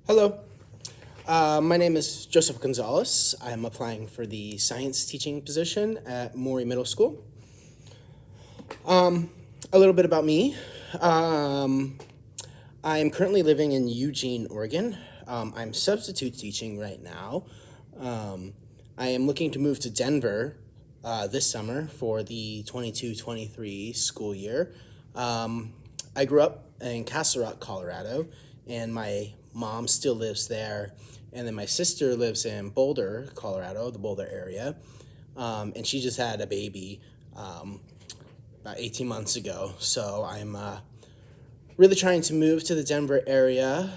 Hello, my name is Joseph Gonzales. I'm applying for the science teaching position at Maury Middle School. A little bit about me. Um, I am currently living in Eugene, Oregon. I'm substitute teaching right now. Um, I am looking to move to Denver this summer for the 22-23 school year. I grew up in Castle Rock, Colorado, and my mom still lives there. And then my sister lives in Boulder, Colorado, the Boulder area. And she just had a baby about 18 months ago. So I'm really trying to move to the Denver area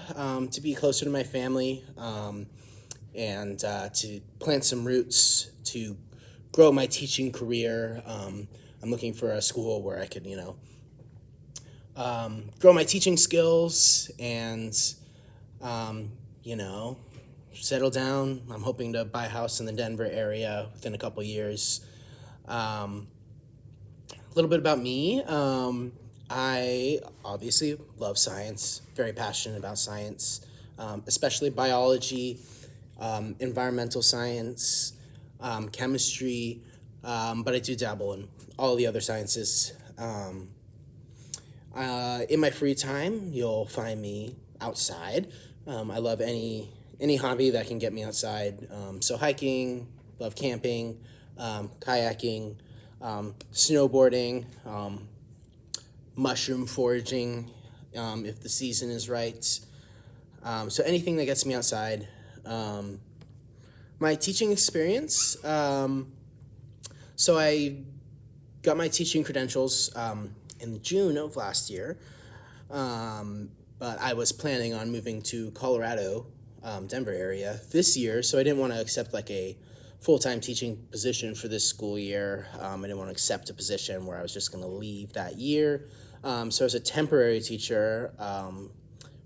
to be closer to my family and to plant some roots to grow my teaching career. I'm looking for a school where I could, grow my teaching skills and, you know, settle down. I'm hoping to buy a house in the Denver area within a couple years. A little bit about me. I obviously love science, very passionate about science, especially biology, environmental science, chemistry, but I do dabble in all the other sciences. In my free time, you'll find me outside. I love any hobby that can get me outside. So hiking, love camping, kayaking, snowboarding, mushroom foraging, if the season is right. So anything that gets me outside. My teaching experience. So I got my teaching credentials in June of last year, but I was planning on moving to Colorado, Denver area this year, so I didn't want to accept like a full-time teaching position for this school year. I didn't want to accept a position where I was just going to leave that year. So I was a temporary teacher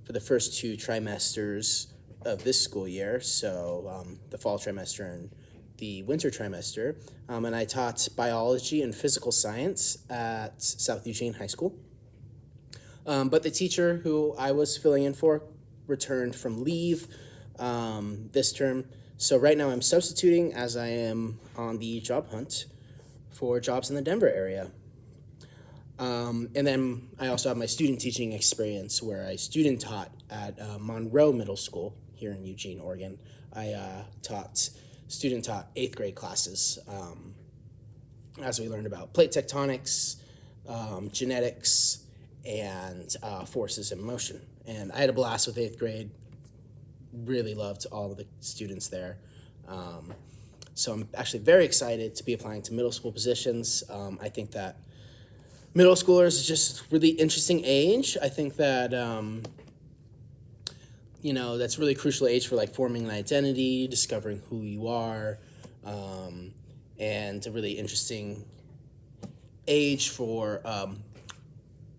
for the first two trimesters of this school year, so the fall trimester and the winter trimester, and I taught biology and physical science at South Eugene High School. But the teacher who I was filling in for returned from leave this term. So right now I'm substituting as I am on the job hunt for jobs in the Denver area. And then I also have my student teaching experience where I student taught at Monroe Middle School here in Eugene, Oregon. I student taught 8th grade classes as we learned about plate tectonics, genetics, and forces in motion. And I had a blast with 8th grade. Really loved all of the students there. So I'm actually very excited to be applying to middle school positions. I think that middle schoolers is just really interesting age. I think that, that's really crucial age for like forming an identity, discovering who you are, and a really interesting age for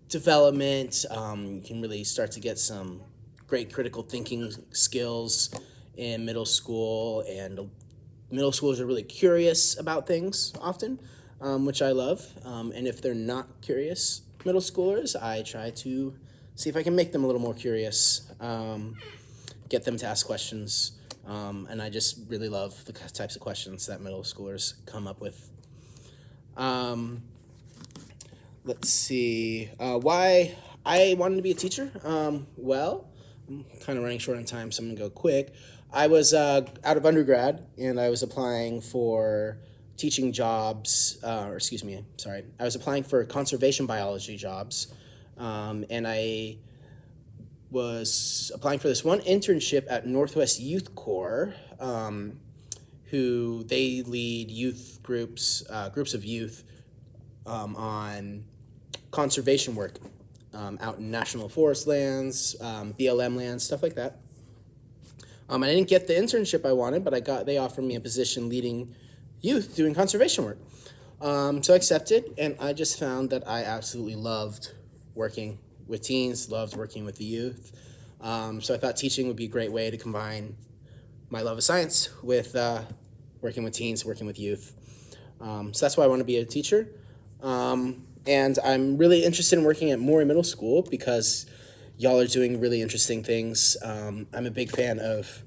development. You can really start to get some great critical thinking skills in middle school, and middle schoolers are really curious about things often, which I love. And if they're not curious middle schoolers, I try to see if I can make them a little more curious, get them to ask questions, and I just really love the types of questions that middle schoolers come up with. Let's see, why I wanted to be a teacher. Well, I'm kind of running short on time, so I'm gonna go quick. I was out of undergrad, and I was applying for teaching jobs, I was applying for conservation biology jobs, and I was applying for this one internship at Northwest Youth Corps, who they lead youth groups of youth on conservation work out in national forest lands, BLM lands, stuff like that. I didn't get the internship I wanted, but they offered me a position leading youth doing conservation work. So I accepted, and I just found that I absolutely loved working with teens, loved working with the youth. So I thought teaching would be a great way to combine my love of science with working with teens, working with youth. So that's why I want to be a teacher. And I'm really interested in working at Maury Middle School because Y'all are doing really interesting things. I'm a big fan of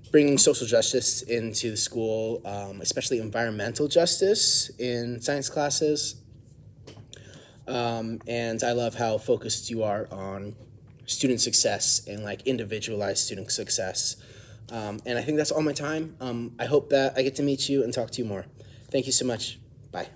bringing social justice into the school, especially environmental justice in science classes. And I love how focused you are on student success and like individualized student success. And I think that's all my time. I hope that I get to meet you and talk to you more. Thank you so much. Bye.